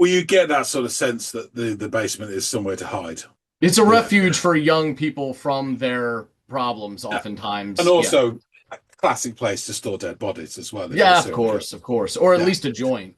Well, you get that sort of sense that the basement is somewhere to hide. It's a Yeah, refuge for young people from their problems, yeah. And oftentimes. Yeah. also a classic place to store dead bodies as well if you're a Yeah, serial killer. of course. Or at Yeah. least a joint.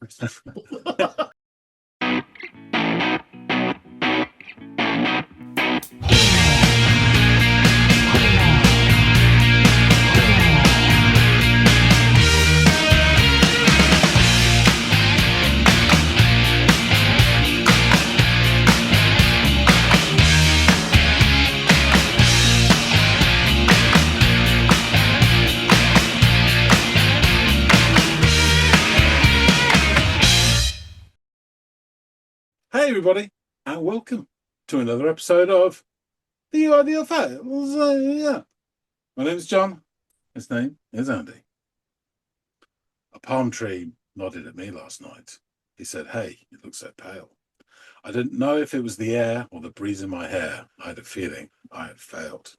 Hey, everybody, and welcome to another episode of the Audiophiles. Yeah. My name's John. His name is Andy. A palm tree nodded at me last night. He said, "Hey, you look so pale." I didn't know if it was the air or the breeze in my hair. I had a feeling I had failed.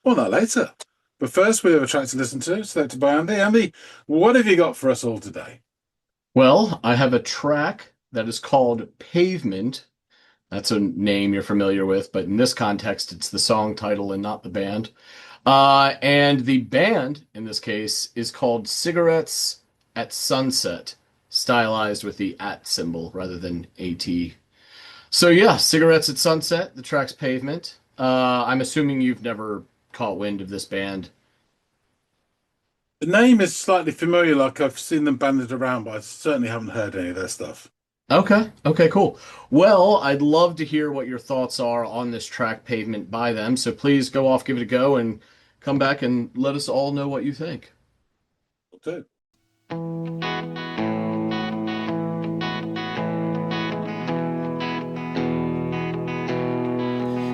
Well, that later. But first, we have a track to listen to, selected by Andy. Andy, what have you got for us all today? Well, I have a track that is called Pavement. That's a name you're familiar with, but in this context, it's the song title and not the band. And the band, in this case, is called Cigarettes at Sunset, stylized with the at symbol rather than AT. So yeah, Cigarettes at Sunset, the track's Pavement. I'm assuming you've never caught wind of this band. The name is slightly familiar, like I've seen them banded around, but I certainly haven't heard any of their stuff. Okay, cool. Well, I'd love to hear what your thoughts are on this track Pavement by them. So please go off, give it a go, and come back and let us all know what you think. Will do.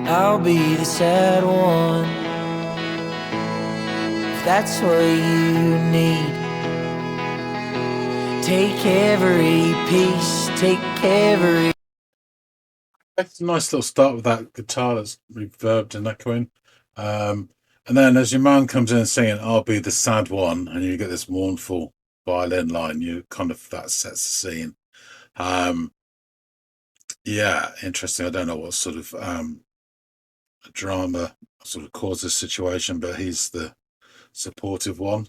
I'll be the sad one if that's what you need. Take every piece, take every. It's a nice little start with that guitar that's reverbed and echoing. And then as your man comes in singing, "I'll be the sad one," and you get this mournful violin line, you kind of that sets the scene. Um, yeah, interesting. I don't know what sort of drama sort of caused this situation, but he's the supportive one.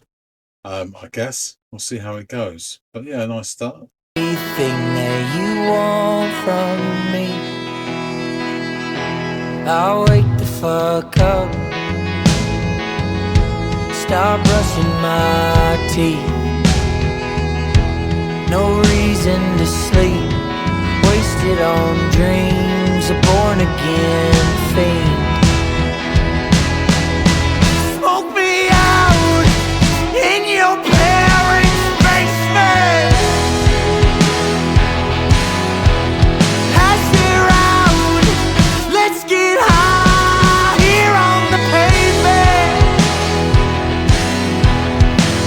I guess we'll see how it goes. But yeah, nice start. Everything that you want from me, I'll wake the fuck up, stop brushing my teeth. No reason to sleep, wasted on dreams, a born again fiend. Smoke me out in your parents' basement. Pass it around, let's get high here on the pavement.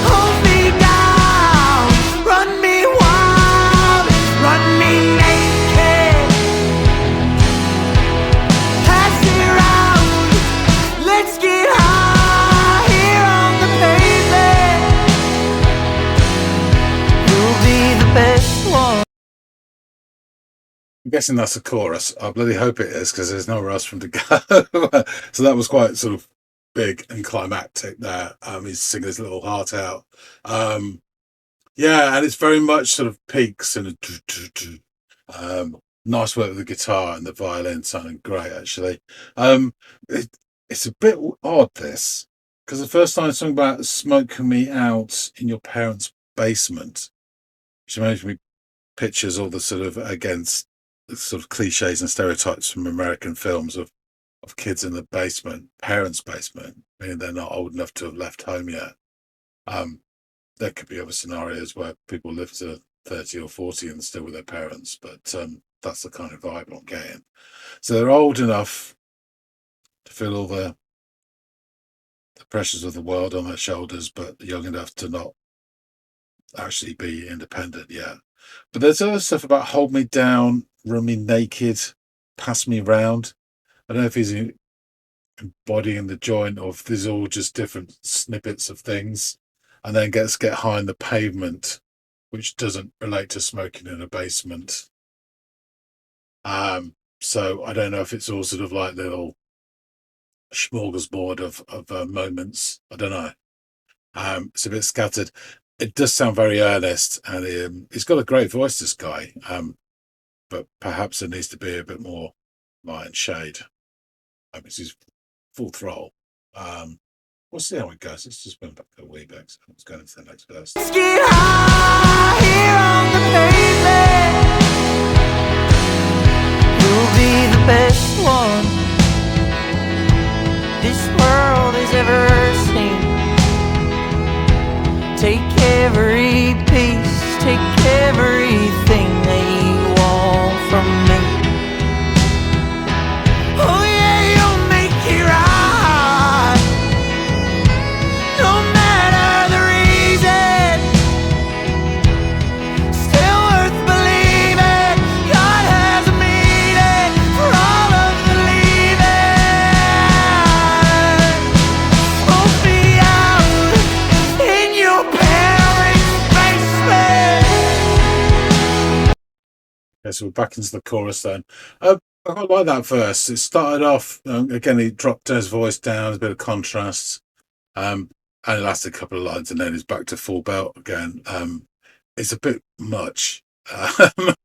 Hold me down, run me wild, run me naked. Pass it around, let's get high here on the pavement. You'll be the best one. I'm guessing that's a chorus. I bloody hope it is because there's nowhere else for him to go. So that was quite sort of big and climactic there. He's singing his little heart out. Yeah, and it's very much sort of peaks and nice work with the guitar and the violin sounding great actually. Um, it, it's a bit odd this because the first time I sung about smoking me out in your parents' basement, which made me pictures all the sort of against the sort of cliches and stereotypes from American films of kids in the basement, parents' basement, meaning they're not old enough to have left home yet. Um, there could be other scenarios where people live to 30 or 40 and still with their parents, but that's the kind of vibe I'm getting. So they're old enough to feel all the pressures of the world on their shoulders, but young enough to not actually be independent yet. But there's other stuff about hold me down, run me naked, pass me round. I don't know if he's embodying the joint or if these are all just different snippets of things. And then get high in the pavement, which doesn't relate to smoking in a basement. So I don't know if it's all sort of like little smorgasbord of moments. I don't know. It's a bit scattered. It does sound very earnest, and he's got a great voice, this guy. But perhaps it needs to be a bit more light and shade. Because he's full throttle. We'll see how it goes. Let's just went back a wee bit. So let's go into the next verse. Let's get high here on the pavement. You'll be the best one this world has ever seen. Take every piece, take everything that you want from me. Oh yeah, you'll make it right, no matter the reason. Still worth believing God has a meaning for all of the leaving. Smoke me out in your parents' basement. Okay, so we're back into the chorus then. I quite like that verse. It started off, again, he dropped his voice down, a bit of contrast, and it lasted a couple of lines, and then he's back to full belt again. It's a bit much, if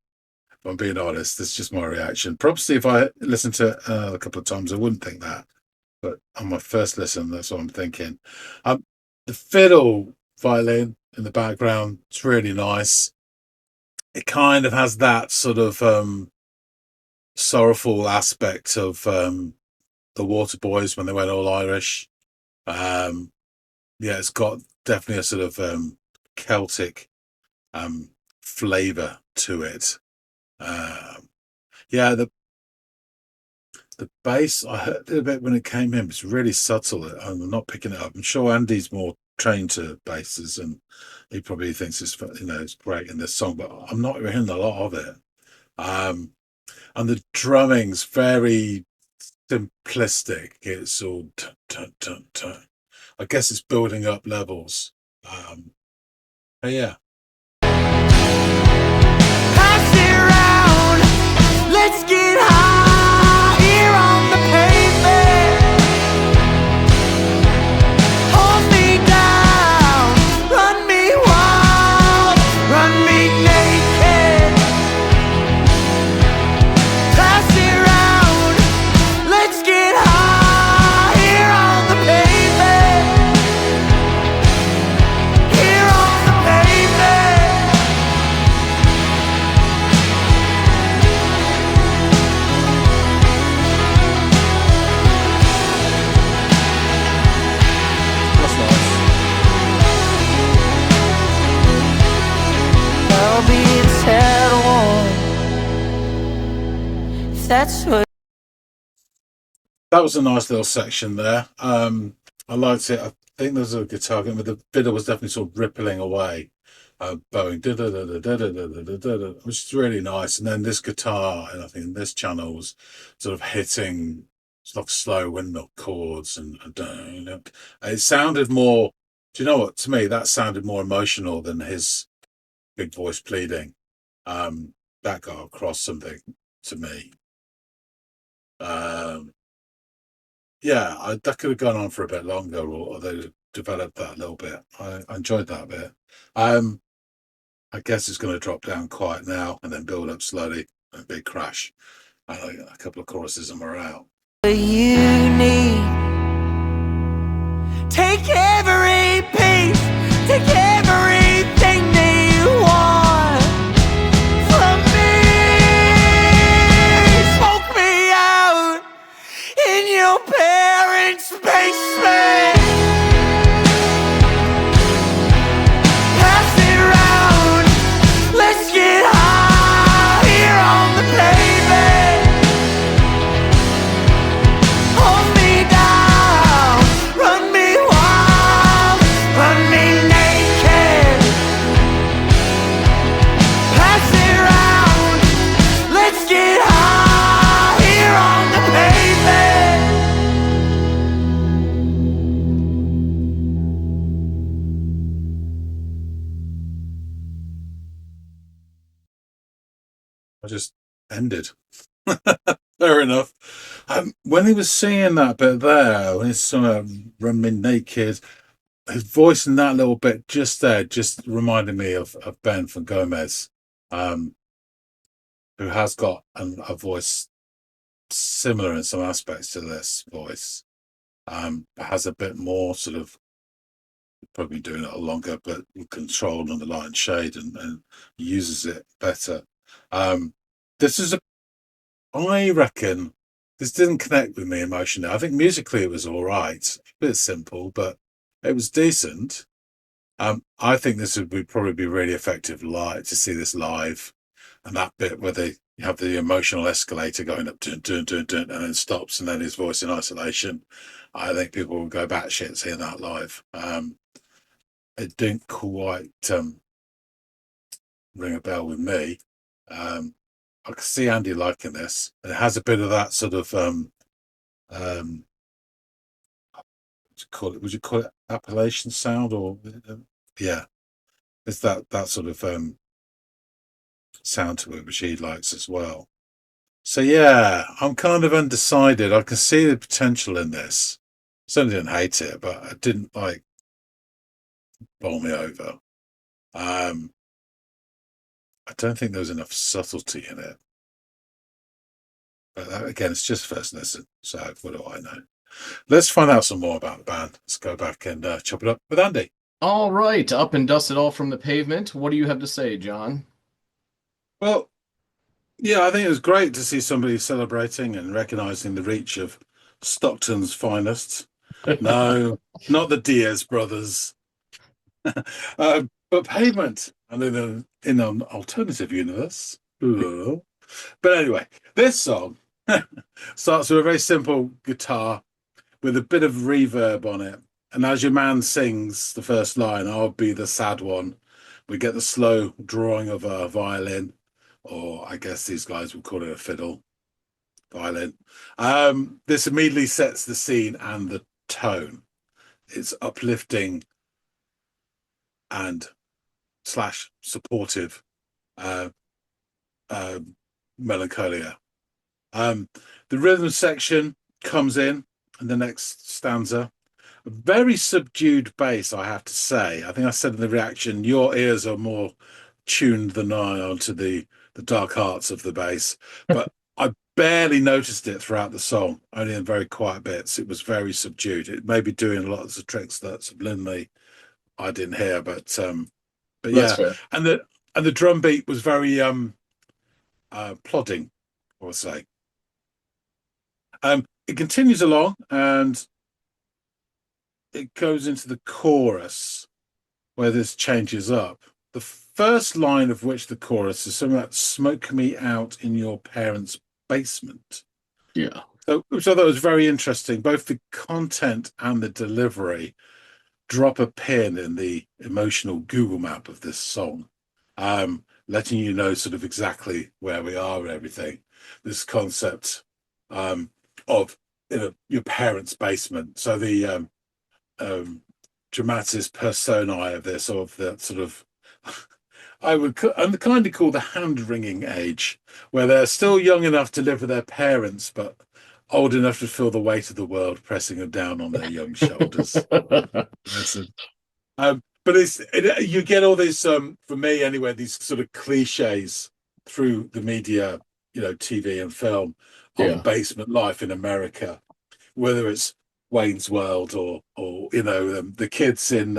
I'm being honest. That's just my reaction. Probably if I listened to it a couple of times, I wouldn't think that. But on my first listen, that's what I'm thinking. The fiddle violin in the background, it's really nice. It kind of has that sort of sorrowful aspect of the Waterboys when they went all Irish. Yeah, it's got definitely a sort of Celtic flavour to it. Yeah, the bass, I heard it a bit when it came in. It's really subtle. I'm not picking it up. I'm sure Andy's more trained to basses, and he probably thinks it's it's great in this song, but I'm not hearing a lot of it. And the drumming's very simplistic. It's all dun, dun, dun, dun. I guess it's building up levels. But yeah. Pass it round, let's get high here on the pavement. Hold me down, run me wild, run me naked. Pass it round, let's get high here on the pavement. Here on the pavement. That's nice. I'll be the sad one, if that's what. That was a nice little section there. I liked it. I think there's a guitar, but the fiddle was definitely sort of rippling away, bowing, which is really nice. And then this guitar, and I think this channel was sort of hitting like slow windmill chords, and it sounded more. Do you know what? To me, that sounded more emotional than his big voice pleading. That got across something to me. Yeah, that could have gone on for a bit longer, or they developed that a little bit. I enjoyed that bit. I guess it's going to drop down quiet now and then build up slowly, a big crash, and a couple of choruses and we're out. You need. Take every piece, take everything that you want from me. Smoke me out in your parents' basement. Pass it round, let's get high here on the pavement. Hold me down, run me wild, run me naked. Pass it round, let's get high here on the pavement. I just ended. Fair enough. When he was singing that bit there, when he's sort of running naked, his voice in that little bit just there just reminded me of Ben from Gomez, um, who has got a voice similar in some aspects to this voice. Has a bit more sort of probably doing it longer, but control and the light and shade, and uses it better. This is I reckon this didn't connect with me emotionally. I think musically it was all right, a bit simple, but it was decent. I think this would probably be really effective live to see this live, and that bit where they have the emotional escalator going up, dun, dun, dun, dun, and then stops, and then his voice in isolation. I think people will go batshit seeing that live. It didn't quite ring a bell with me. I can see Andy liking this. It has a bit of that sort of would you call it Appalachian sound, or yeah, it's that sort of sound to it which he likes as well. So yeah, I'm kind of undecided. I can see the potential in this. Certainly didn't hate it, but I didn't like bowl me over. I don't think there was enough subtlety in it. But again, it's just first listen, so what do I know? Let's find out some more about the band. Let's go back and chop it up with Andy. All right, up and dust it all from the pavement. What do you have to say, John? Well, yeah, I think it was great to see somebody celebrating and recognizing the reach of Stockton's finest. No, not the Diaz brothers, but Pavement, and in an alternative universe. Ooh. But anyway, this song starts with a very simple guitar with a bit of reverb on it. And as your man sings the first line, I'll be the sad one, we get the slow drawing of a violin, or I guess these guys would call it a fiddle, violin. This immediately sets the scene and the tone. It's uplifting and slash supportive melancholia. The rhythm section comes in the next stanza. A very subdued bass, I have to say. I think I said in the reaction, your ears are more tuned than I are to the dark arts of the bass. But I barely noticed it throughout the song, only in very quiet bits. It was very subdued. It may be doing lots of tricks that subliminally I didn't hear, but That's yeah. fair. And the drum beat was very plodding, I would say. It continues along and it goes into the chorus where this changes up. The first line of which the chorus is something like "Smoke me out in your parents' basement." Yeah. So, which I thought was very interesting. Both the content and the delivery drop a pin in the emotional Google map of this song, letting you know sort of exactly where we are and everything. This concept of your parents' basement. So the dramatis personae of this, of that sort of, I'm kind of call the hand-wringing age, where they're still young enough to live with their parents, but old enough to feel the weight of the world pressing them down on their young shoulders. Listen. But you get all this, for me anyway, these sort of cliches through the media, TV and film, Yeah. of basement life in America, whether it's Wayne's World or the kids in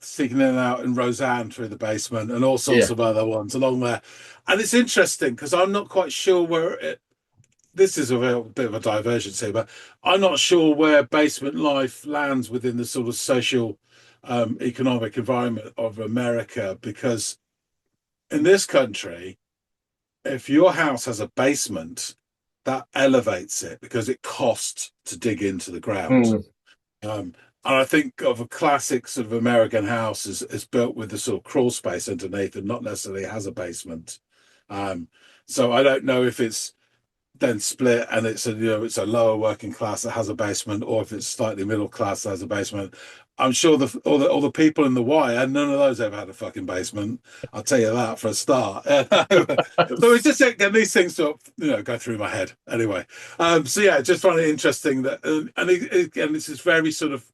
sneaking in and out in Roseanne through the basement and all sorts Yeah. of other ones along there. And it's interesting because I'm not quite sure where this is a bit of a divergence here, but I'm not sure where basement life lands within the sort of social economic environment of America, because in this country, if your house has a basement, that elevates it because it costs to dig into the ground. Mm. And I think of a classic sort of American house is built with the sort of crawl space underneath and not necessarily has a basement. So I don't know if it's then split and it's a lower working class that has a basement, or if it's slightly middle class that has a basement. I'm sure all the people in the wire, none of those ever had a fucking basement. I'll tell you that for a start. So it's just getting these things to go through my head anyway. So yeah, just find it interesting that, and this is very sort of.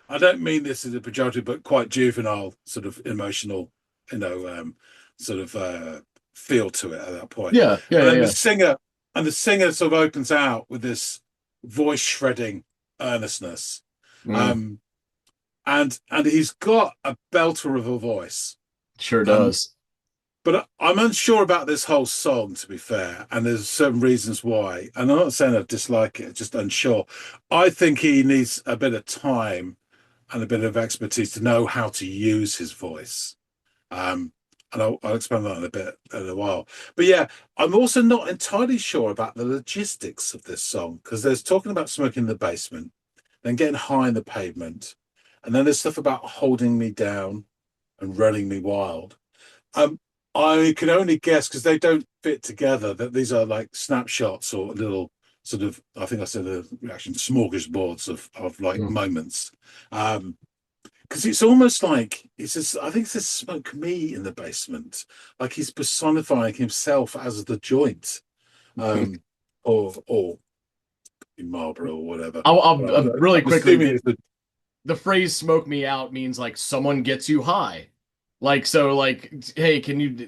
I don't mean this as a pejorative, but quite juvenile, sort of emotional, you know, sort of feel to it at that point. Yeah, yeah, And yeah, then yeah. the singer sort of opens out with this voice shredding earnestness. Mm, Um, and he's got a belter of a voice. sure Um, does. but I'm unsure about this whole song, to be fair, and there's certain reasons why. And I'm not saying I dislike it, just unsure. I think he needs a bit of time and a bit of expertise to know how to use his voice. Um, and I'll expand on that in a while. But yeah, I'm also not entirely sure about the logistics of this song because there's talking about smoking in the basement, then getting high in the pavement, and then there's stuff about holding me down and running me wild. Um, I can only guess because they don't fit together that these are like snapshots or little sort of, I think I said the reaction smorgasbords of like Mm. moments. Because it's almost like it's just, I think it says smoke me in the basement, like he's personifying himself as the joint, um, or in Marlborough or whatever. I'll But really I'm quickly. assuming it's the The phrase "smoke me out" means like someone gets you high. Like so, like, hey, can you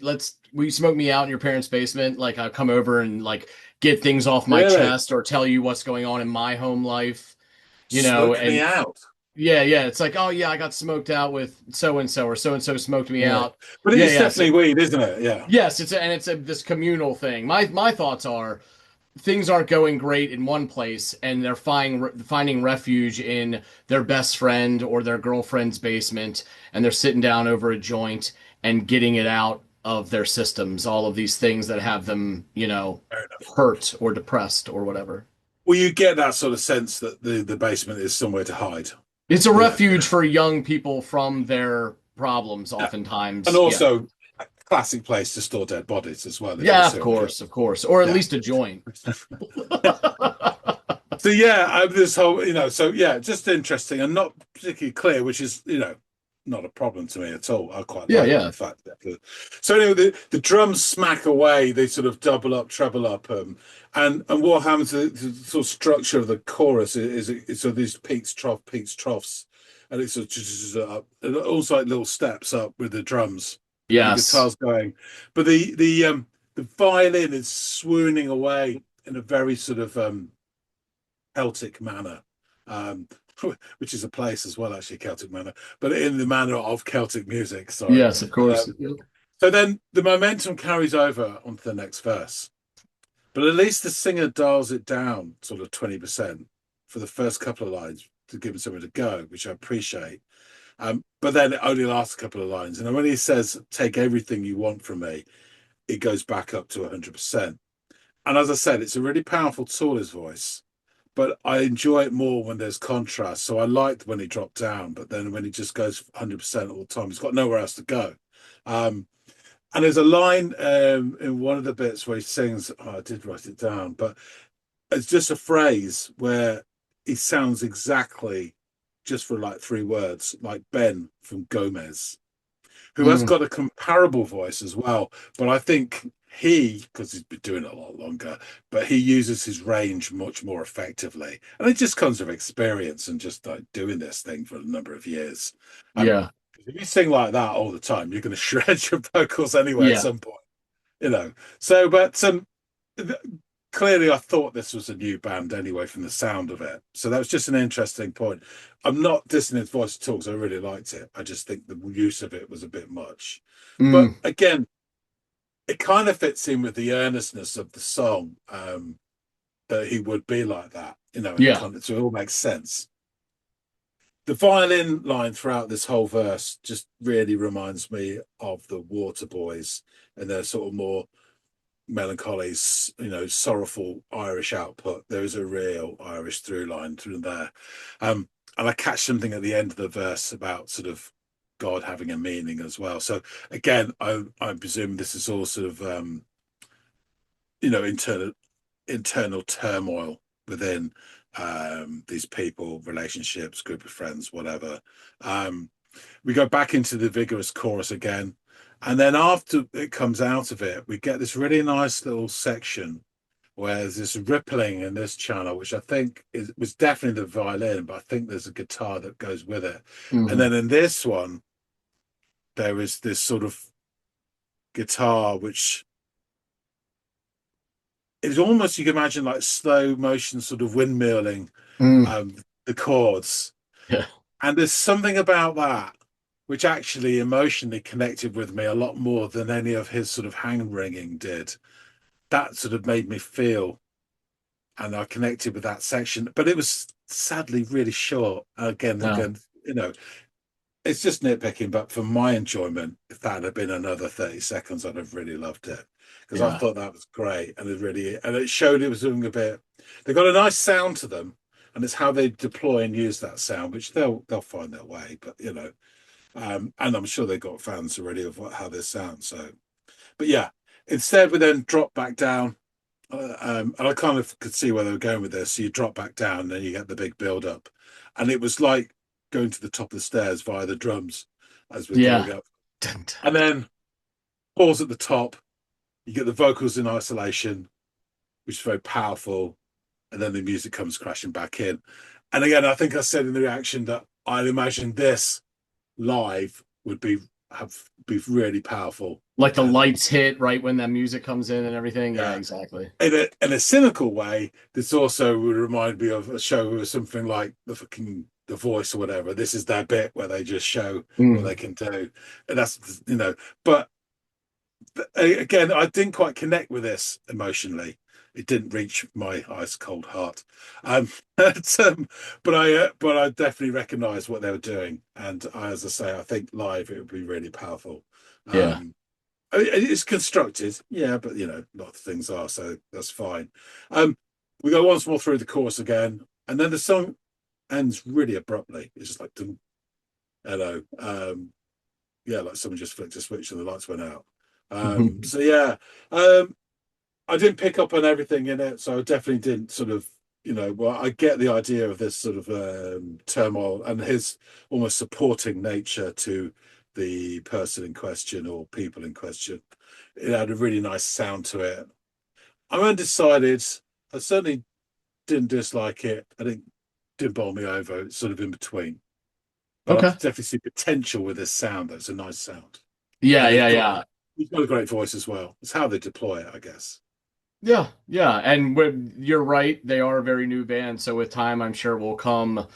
will you smoke me out in your parents' basement? Like I'll come over and like get things off my really chest or tell you what's going on in my home life, smoke me and out. yeah, yeah, it's like, oh yeah, I got smoked out with so and so smoked me Yeah, out. but Yeah, it's yeah. definitely So weed, isn't it? Yeah. yes, it's this communal thing. My thoughts are things aren't going great in one place and they're finding refuge in their best friend or their girlfriend's basement and they're sitting down over a joint and getting it out of their systems, all of these things that have them, Fair enough. hurt or depressed or whatever. Well, you get that sort of sense that the basement is somewhere to hide. It's a Yeah, refuge for young people from their problems yeah, and oftentimes. Yeah. also a classic place to store dead bodies as well if you're a Yeah, serial killer. of course, or at Yeah. least a joint. So yeah, this whole so yeah, just interesting and not particularly clear, which is not a problem to me at all. I quite Yeah, like yeah. the fact that so anyway, the drums smack away. They sort of double up, treble up, and what happens? The sort of structure of the chorus is so these peaks, troughs, and it's sort of just up, and also like little steps up with the drums and the Yes. guitars going, but the violin is swooning away in a very sort of Celtic manner, um, which is a place as well, actually, Celtic manner, but in the manner of Celtic music. Sorry. Yes, of course. So then the momentum carries over onto the next verse, but at least the singer dials it down sort of 20% for the first couple of lines to give it somewhere to go, which I appreciate. But then it only lasts a couple of lines. And when he says, take everything you want from me, it goes back up to 100%. And as I said, it's a really powerful tool, his voice, but I enjoy it more when there's contrast. So I liked when he dropped down, but then when he just goes 100% all the time, he's got nowhere else to go. Um, and there's a line in one of the bits where he sings, oh, I did write it down, but it's just a phrase where he sounds exactly, just for like 3 words, like Ben from Gomez, who has Mm, got a comparable voice as well. But I think because he's been doing it a lot longer, but he uses his range much more effectively. And it just comes with experience and just like doing this thing for a number of years. Um, yeah. if you sing like that all the time, you're going to shred your vocals anyway at Yeah. some point. So, but clearly I thought this was a new band anyway from the sound of it. So that was just an interesting point. I'm not dissing his voice at all because I really liked it. I just think the use of it was a bit much. But Mm, again, it kind of fits in with the earnestness of the song, that he would be like that, and it yeah. kind of so it all makes sense. The violin line throughout this whole verse just really reminds me of the Waterboys and their sort of more melancholy, sorrowful Irish output. There is a real Irish through line through there. And I catch something at the end of the verse about sort of God having a meaning as well. So again, I presume this is all sort of internal turmoil within, these people, relationships, group of friends, whatever. We go back into the vigorous chorus again, and then after it comes out of it, we get this really nice little section where there's this rippling in this channel, which I think was definitely the violin, but I think there's a guitar that goes with it. And then in this one, there is this sort of guitar, which is almost, you can imagine, like slow motion sort of windmilling the chords. Yeah. And there's something about that which actually emotionally connected with me a lot more than any of his sort of hand wringing did. That sort of made me feel, and I connected with that section. But it was sadly really short. Again, you know, it's just nitpicking, but for my enjoyment, if that had been another 30 seconds, I'd have really loved it, because I thought that was great. And it showed it was doing a bit, they got a nice sound to them, and it's how they deploy and use that sound, which they'll find their way. But and I'm sure they got fans already of how this sounds. So, but yeah, instead we then drop back down, and I kind of could see where they were going with this. So you drop back down, and then you get the big build up, and it was like going to the top of the stairs via the drums as we're going up, and then pause at the top. You get the vocals in isolation, which is very powerful, and then the music comes crashing back in. And again, I think I said in the reaction that I'd imagine this live would be really powerful. Like the lights hit right when that music comes in and everything. Yeah, exactly. In a cynical way, this also would remind me of a show with something like The Voice or whatever. This is their bit where they just show what they can do. And that's, but again, I didn't quite connect with this emotionally. It didn't reach my ice cold heart. But I definitely recognise what they were doing, and as I say, I think live it would be really powerful. It's constructed, but a lot of things are, so that's fine. We go once more through the chorus again, and then the song ends really abruptly. It's just like, hello, like someone just flicked a switch and the lights went out. I didn't pick up on everything in it, so I definitely didn't sort of, I get the idea of this sort of turmoil and his almost supporting nature to the person in question or people in question. It had a really nice sound to it. I'm undecided. I certainly didn't dislike it. I didn't bowl me over. It's sort of in between. But I definitely see potential with this sound. That's a nice sound. Yeah. He's got a great voice as well. It's how they deploy it, I guess. Yeah. And you're right. They are a very new band. So with time, I'm sure will come,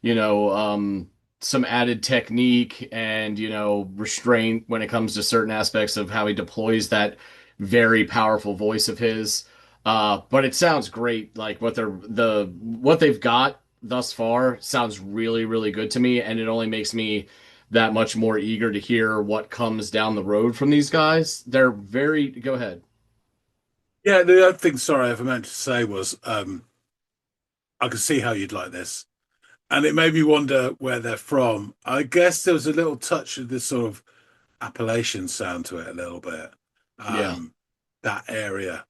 some added technique and, restraint when it comes to certain aspects of how he deploys that very powerful voice of his. But it sounds great. Like what they've got thus far sounds really, really good to me. And it only makes me that much more eager to hear what comes down the road from these guys. They're very, go ahead. Yeah, the other thing, sorry, I meant to say was, I could see how you'd like this. And it made me wonder where they're from. I guess there was a little touch of this sort of Appalachian sound to it a little bit. That area.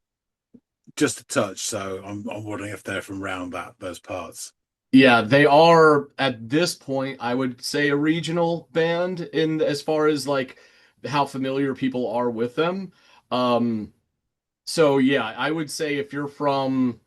Just a touch. So I'm wondering if they're from around those parts. Yeah, they are at this point, I would say a regional band in as far as like how familiar people are with them. So yeah, I would say if you're from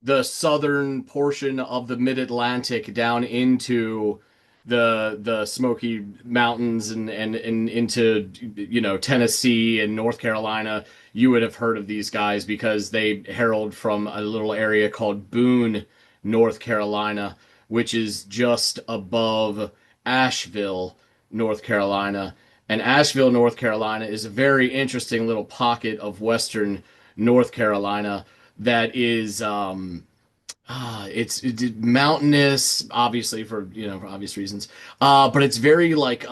the southern portion of the mid-Atlantic down into the Smoky Mountains and into Tennessee and North Carolina, you would have heard of these guys because they herald from a little area called Boone, North Carolina, which is just above Asheville, North Carolina. And Asheville, North Carolina is a very interesting little pocket of western North Carolina that is it's mountainous, obviously for obvious reasons. But it's very like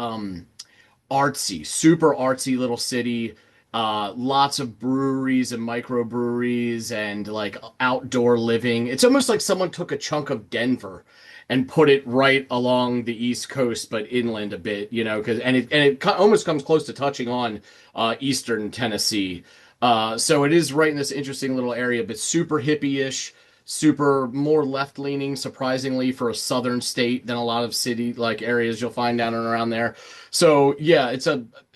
artsy, super artsy little city. Lots of breweries and microbreweries and like outdoor living. It's almost like someone took a chunk of Denver and put it right along the East Coast, but inland a bit, because it almost comes close to touching on Eastern Tennessee. So it is right in this interesting little area, but super hippie-ish, super more left leaning, surprisingly, for a southern state than a lot of city like areas you'll find down and around there. So yeah,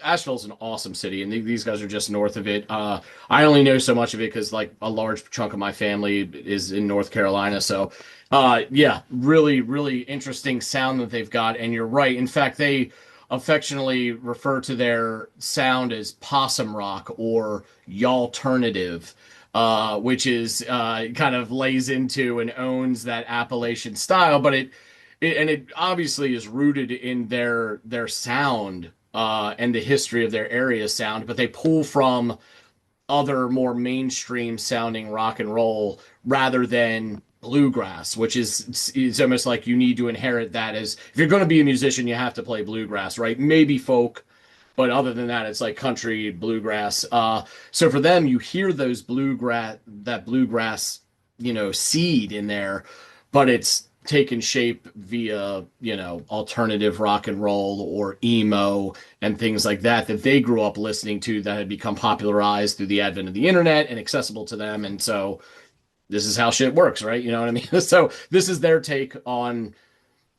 Asheville's an awesome city, and these guys are just north of it. I only know so much of it because like a large chunk of my family is in North Carolina. So yeah, really, really interesting sound that they've got. And you're right. In fact, they affectionately refer to their sound as possum rock or y'alternative, which is kind of lays into and owns that Appalachian style, but it obviously is rooted in their sound and the history of their area sound, but they pull from other more mainstream sounding rock and roll rather than bluegrass, which is it's almost like you need to inherit that as if you're going to be a musician, you have to play bluegrass, right? Maybe folk, but other than that, it's like country bluegrass. So for them, you hear that bluegrass, seed in there, but it's taken shape via, alternative rock and roll or emo and things like that they grew up listening to that had become popularized through the advent of the internet and accessible to them. And so this is how shit works, right? You know what I mean? So this is their take on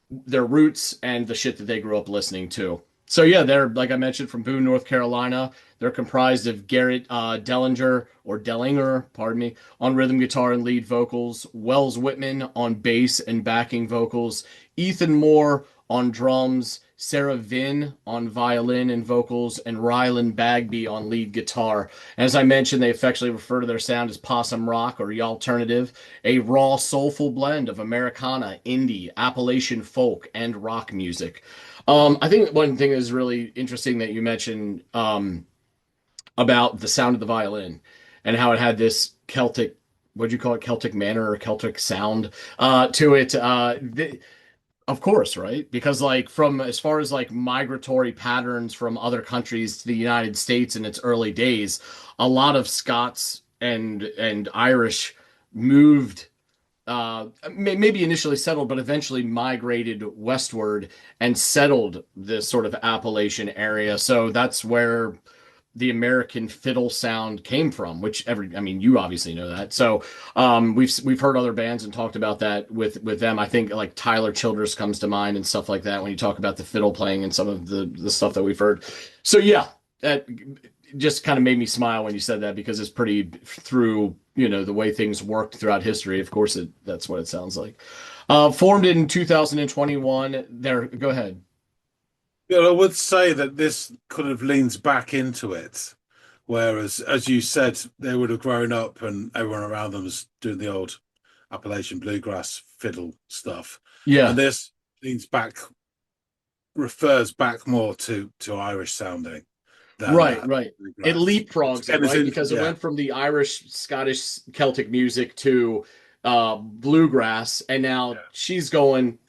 their roots and the shit that they grew up listening to. So yeah, they're like I mentioned from Boone, North Carolina. They're comprised of Garrett Dellinger, pardon me, on rhythm guitar and lead vocals, Wells Whitman on bass and backing vocals, Ethan Moore on drums, Sarah Vinn on violin and vocals, and Rylan Bagby on lead guitar. And as I mentioned, they affectionately refer to their sound as possum rock or y'alternative, a raw, soulful blend of Americana, indie, Appalachian folk, and rock music. I think one thing is really interesting that you mentioned about the sound of the violin and how it had this Celtic, what'd you call it, Celtic manner or Celtic sound to it. Of course, right? Because like from as far as like migratory patterns from other countries to the United States in its early days, a lot of Scots and Irish moved maybe initially settled, but eventually migrated westward and settled this sort of Appalachian area. So that's where the American fiddle sound came from, which you obviously know that. So we've heard other bands and talked about that with them. I think like Tyler Childers comes to mind and stuff like that when you talk about the fiddle playing and some of the stuff that we've heard. So yeah, that just kind of made me smile when you said that because it's pretty through, the way things worked throughout history. Of course, that's what it sounds like. Formed in 2021. Go ahead. Yeah, I would say that this kind of leans back into it, whereas, as you said, they would have grown up and everyone around them was doing the old Appalachian bluegrass fiddle stuff. Yeah. And this refers back more to Irish sounding. Right. It leapfrogs it, right? Because it yeah. went from the Irish, Scottish, Celtic music to bluegrass, and now she's going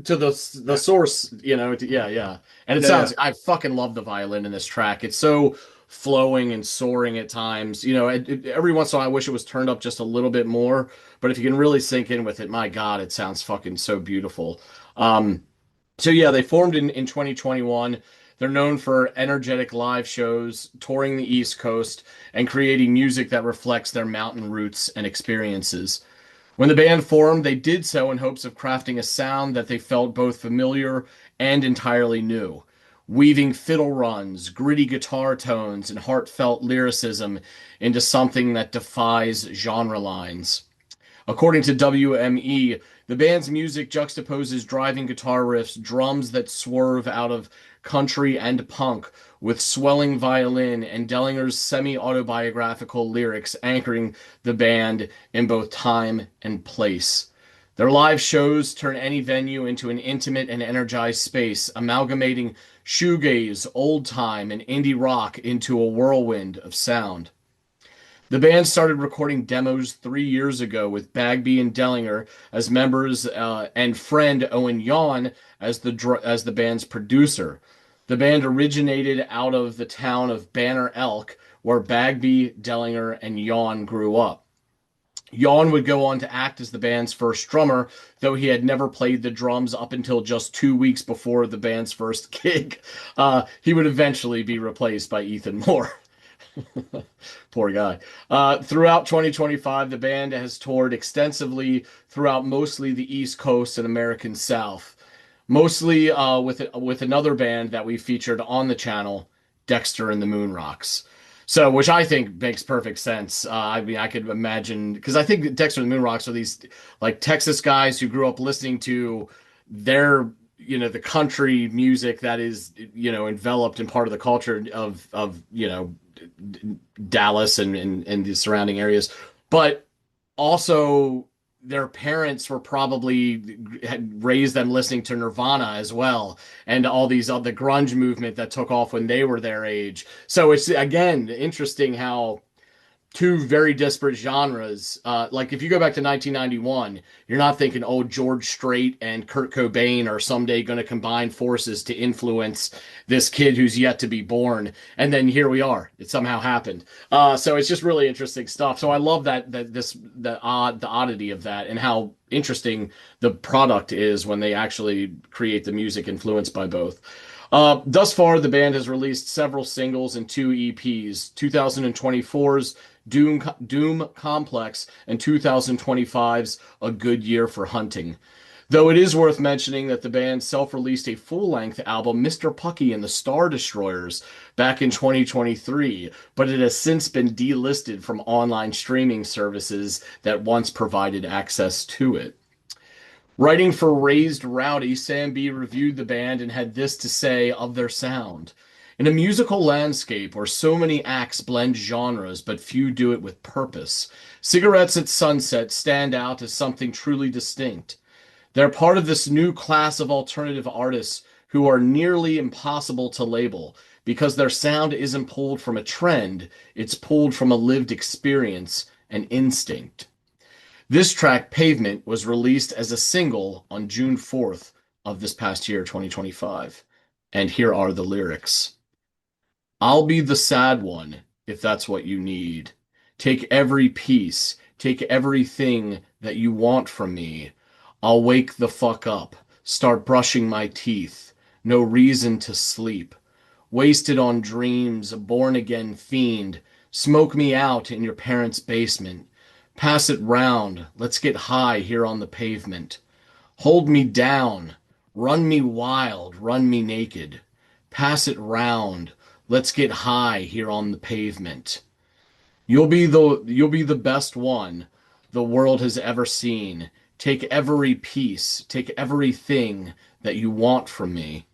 to the source, yeah. And it sounds, I fucking love the violin in this track. It's so flowing and soaring at times. Every once in a while I wish it was turned up just a little bit more, but if you can really sink in with it, my God, it sounds fucking so beautiful. So yeah, they formed in 2021. They're known for energetic live shows, touring the East Coast, and creating music that reflects their mountain roots and experiences. When the band formed, they did so in hopes of crafting a sound that they felt both familiar and entirely new, weaving fiddle runs, gritty guitar tones, and heartfelt lyricism into something that defies genre lines. According to WME, the band's music juxtaposes driving guitar riffs, drums that swerve out of country and punk, with swelling violin and Dellinger's semi-autobiographical lyrics anchoring the band in both time and place. Their live shows turn any venue into an intimate and energized space, amalgamating shoegaze, old time, and indie rock into a whirlwind of sound. The band started recording demos 3 years ago with Bagby and Dellinger as members and friend Owen Yawn as the band's producer. The band originated out of the town of Banner Elk, where Bagby, Dellinger, and Yawn grew up. Yawn would go on to act as the band's first drummer, though he had never played the drums up until just 2 weeks before the band's first gig. He would eventually be replaced by Ethan Moore. Poor guy. Throughout 2025, the band has toured extensively throughout mostly the East Coast and American South, mostly with another band that we featured on the channel, Dexter and the Moonrocks. So, which I think makes perfect sense. I mean, I could imagine because I think that Dexter and the Moonrocks are these like Texas guys who grew up listening to their the country music that is enveloped in part of the culture of Dallas and the surrounding areas, but also their parents were probably had raised them listening to Nirvana as well, and all these other grunge movement that took off when they were their age. So it's again interesting how two very disparate genres. Like if you go back to 1991, you're not thinking, oh, George Strait and Kurt Cobain are someday going to combine forces to influence this kid who's yet to be born. And then here we are. It somehow happened. So it's just really interesting stuff. So I love the oddity of that and how interesting the product is when they actually create the music influenced by both. Thus far, the band has released several singles and two EPs. 2024's Doom Complex and 2025's A Good Year for Hunting. Though it is worth mentioning that the band self-released a full-length album, Mr. Pucky and the Star Destroyers, back in 2023, but it has since been delisted from online streaming services that once provided access to it. Writing for Raised Rowdy, Sam B reviewed the band and had this to say of their sound. In a musical landscape where so many acts blend genres but few do it with purpose, Cigarettes at Sunset stand out as something truly distinct. They're part of this new class of alternative artists who are nearly impossible to label because their sound isn't pulled from a trend, it's pulled from a lived experience and instinct. This track, Pavement, was released as a single on June 4th of this past year, 2025. And here are the lyrics. I'll be the sad one, if that's what you need. Take every piece, take everything that you want from me. I'll wake the fuck up, start brushing my teeth. No reason to sleep. Wasted on dreams, a born-again fiend. Smoke me out in your parents' basement. Pass it round, let's get high here on the pavement. Hold me down, run me wild, run me naked. Pass it round, let's get high here on the pavement. You'll be the best one the world has ever seen. Take every piece, take everything that you want from me.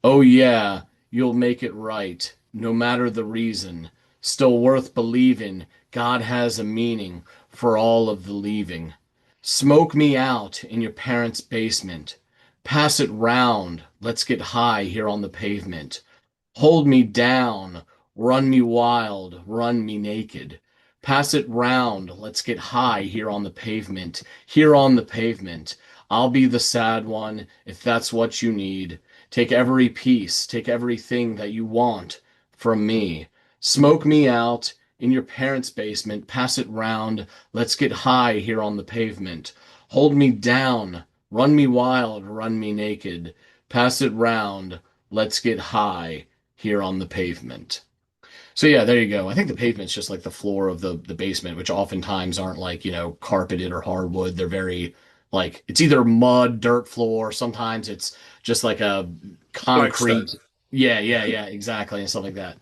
Oh yeah, you'll make it right, no matter the reason. Still worth believing God has a meaning for all of the leaving. Smoke me out in your parents' basement. Pass it round, let's get high here on the pavement. Hold me down, run me wild, run me naked. Pass it round, let's get high here on the pavement. Here on the pavement. I'll be the sad one if that's what you need. Take every piece, take everything that you want from me. Smoke me out in your parents' basement, pass it round, let's get high here on the pavement. Hold me down, run me wild, run me naked. Pass it round, let's get high here on the pavement. So yeah, there you go. I think the pavement's just like the floor of the basement, which oftentimes aren't like, carpeted or hardwood. They're very like it's either mud, dirt floor, sometimes it's just like a concrete. Yeah, exactly, and stuff like that.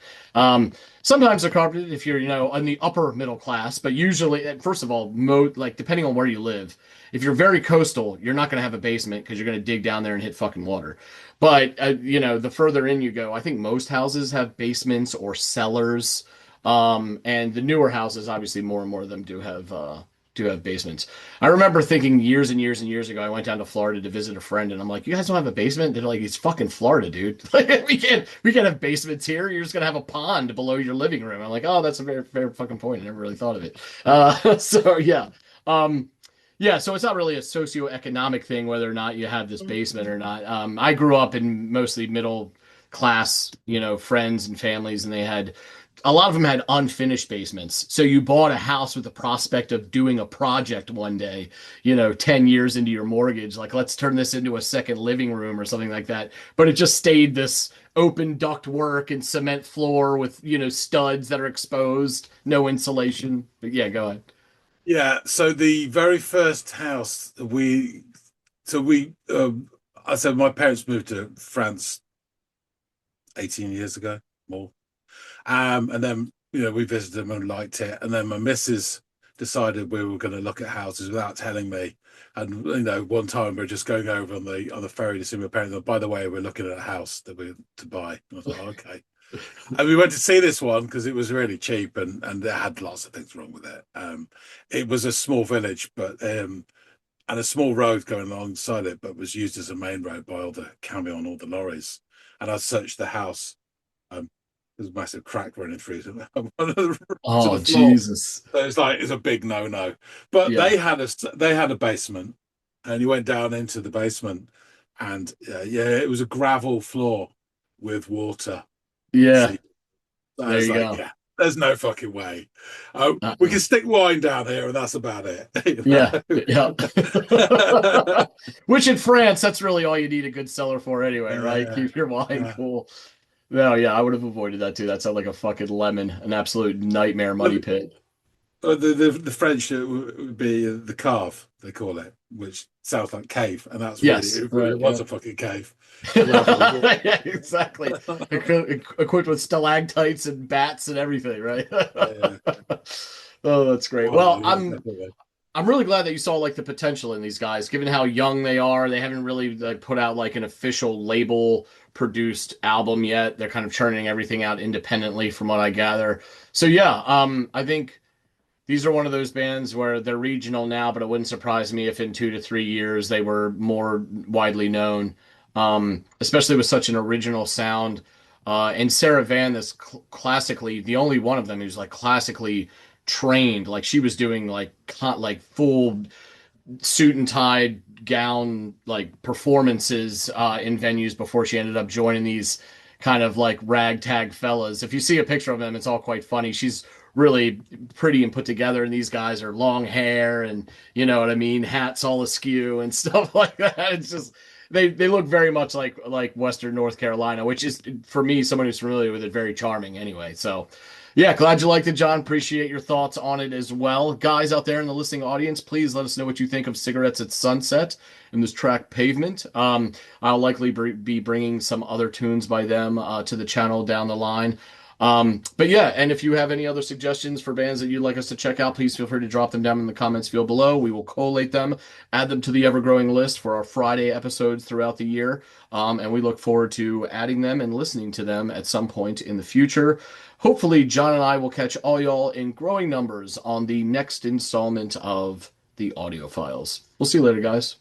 Sometimes they're carpeted if you're, in the upper middle class, but usually, first of all, like depending on where you live, if you're very coastal, you're not going to have a basement because you're going to dig down there and hit fucking water. But the further in you go, I think most houses have basements or cellars. And the newer houses, obviously, more and more of them do have basements. I remember thinking years and years and years ago, I went down to Florida to visit a friend, and I'm like, "You guys don't have a basement?" They're like, "It's fucking Florida, dude. Like, we can't have basements here. You're just gonna have a pond below your living room." I'm like, "Oh, that's a very fair fucking point. I never really thought of it." So yeah, yeah. So it's not really a socioeconomic thing whether or not you have this basement or not. I grew up in mostly middle class, friends and families, and they had a lot of them had unfinished basements. So you bought a house with the prospect of doing a project one day, 10 years into your mortgage, like let's turn this into a second living room or something like that. But it just stayed this open duct work and cement floor with, studs that are exposed, no insulation. But yeah, go ahead. Yeah, so the very first house I said my parents moved to France 18 years ago, more. And then, we visited them and liked it. And then my missus decided we were going to look at houses without telling me. And, one time we are just going over on the ferry to see my parents. And by the way, we're looking at a house that we're to buy. And I was like, okay. And we went to see this one because it was really cheap and it had lots of things wrong with it. It was a small village, but and a small road going alongside it, but was used as a main road by all the camion, all the lorries. And I searched the house. There's a massive crack running through to Oh, the floor. Jesus. So it's a big no-no. But Yeah. they had a basement, and you went down into the basement, and yeah, it was a gravel floor with water. Yeah. See, I There was you like, go. yeah, there's no fucking way. We Uh-uh. can stick wine down here, and that's about it. Yeah. Yeah. Which in France, that's really all you need a good cellar for anyway, right? Yeah, Keep your wine yeah. cool. No, yeah, I would have avoided that too. That sounded like a fucking lemon, an absolute nightmare money pit. The French would be the cave, they call it, which sounds like cave, and Yes, it really right, was yeah. a fucking cave. Gravel. Yeah, exactly. Equipped with stalactites and bats and everything, right? Yeah, Oh, that's great. oh, Well, yeah, I'm definitely. I'm really glad that you saw like the potential in these guys, given how young they are. They haven't really like put out like an official label produced album yet. They're kind of churning everything out independently from what I gather. So yeah, I think these are one of those bands where they're regional now, but it wouldn't surprise me if in 2 to 3 years they were more widely known, especially with such an original sound. And Sarah Van, this classically the only one of them who's like classically trained, like she was doing like full suit and tie gown like performances in venues before she ended up joining these kind of like ragtag fellas. If you see a picture of them, it's all quite funny. She's really pretty and put together, and these guys are long hair and you know what I mean, hats all askew and stuff like that. It's just they look very much like Western North Carolina, which is for me, someone who's familiar with it, very charming anyway. So yeah, glad you liked it, John. Appreciate your thoughts on it as well. Guys out there in the listening audience, please let us know what you think of Cigarettes at Sunset and this track Pavement. I'll likely be bringing some other tunes by them to the channel down the line. But yeah, and if you have any other suggestions for bands that you'd like us to check out, please feel free to drop them down in the comments field below. We will collate them, add them to the ever-growing list for our Friday episodes throughout the year. And we look forward to adding them and listening to them at some point in the future. Hopefully, John and I will catch all y'all in growing numbers on the next installment of the Audiophiles. We'll see you later, guys.